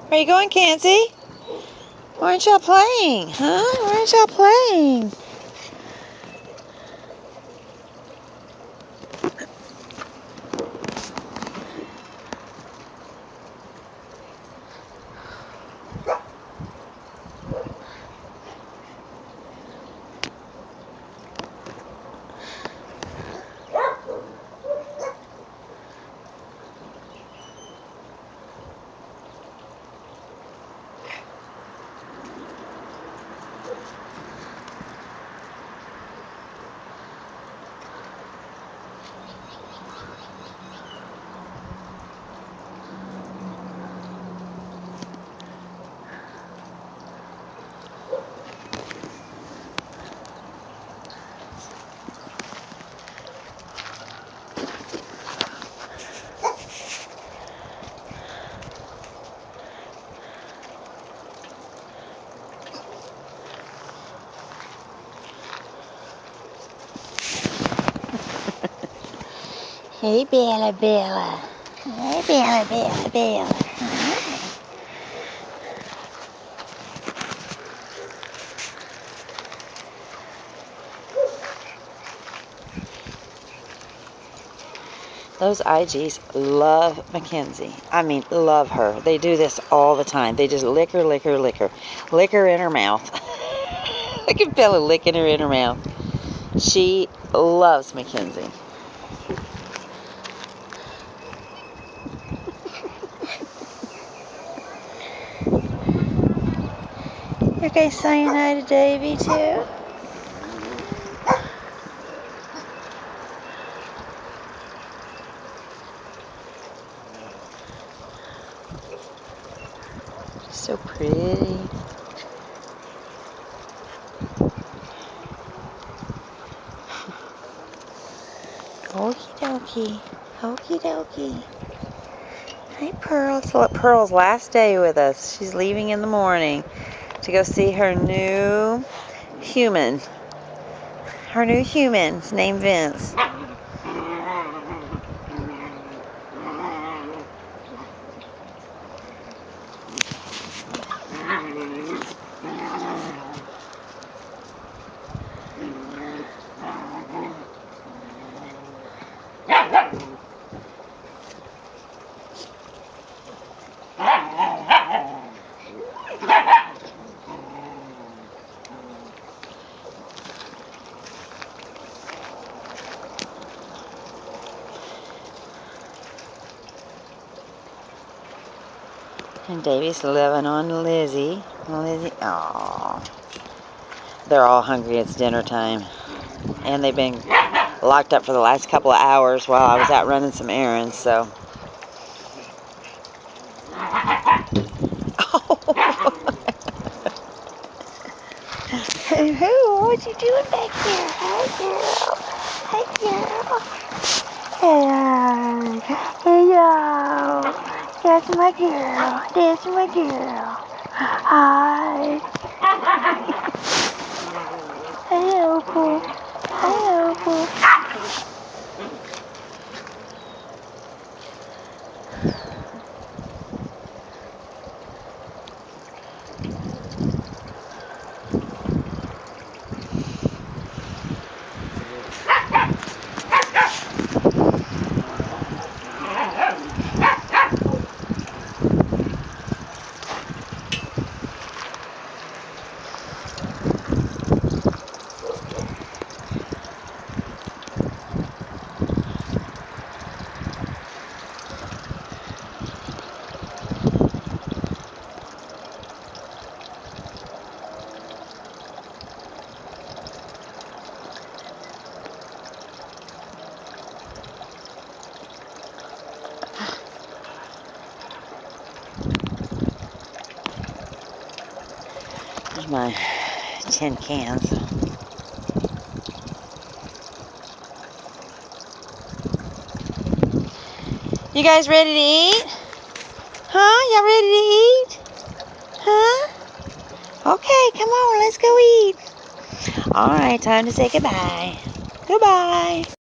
Where you going, Kenzie? Why aren't y'all playing? Huh? Why aren't y'all playing? Hey, Bella, Bella. Hey, Bella, Bella, Bella. Those IGs love Mackenzie. I mean, love her. They do this all the time. They just lick her, lick her, lick her. Lick her in her mouth. Look at Bella licking her in her mouth. She loves Mackenzie. You guys saying hi to Davy too? So pretty. Okie dokie. Okie dokie. Hi, Pearl. It's Pearl's last day with us. She's leaving in the morning to go see her new human. Her new human's named Vince. And Davy's living on Lizzie. Lizzie, aww. They're all hungry. It's dinner time. And they've been locked up for the last couple of hours while I was out running some errands, so. Hey, what you doing back there? Hi, girl. Hi, girl. Hello. Hello. That's my girl. That's my girl. Hi. Hey, Opal. Hi, Opal. Here's my tin cans. You guys ready to eat? Huh? Y'all ready to eat? Huh? Okay, come on, let's go eat. Alright, time to say goodbye. Goodbye.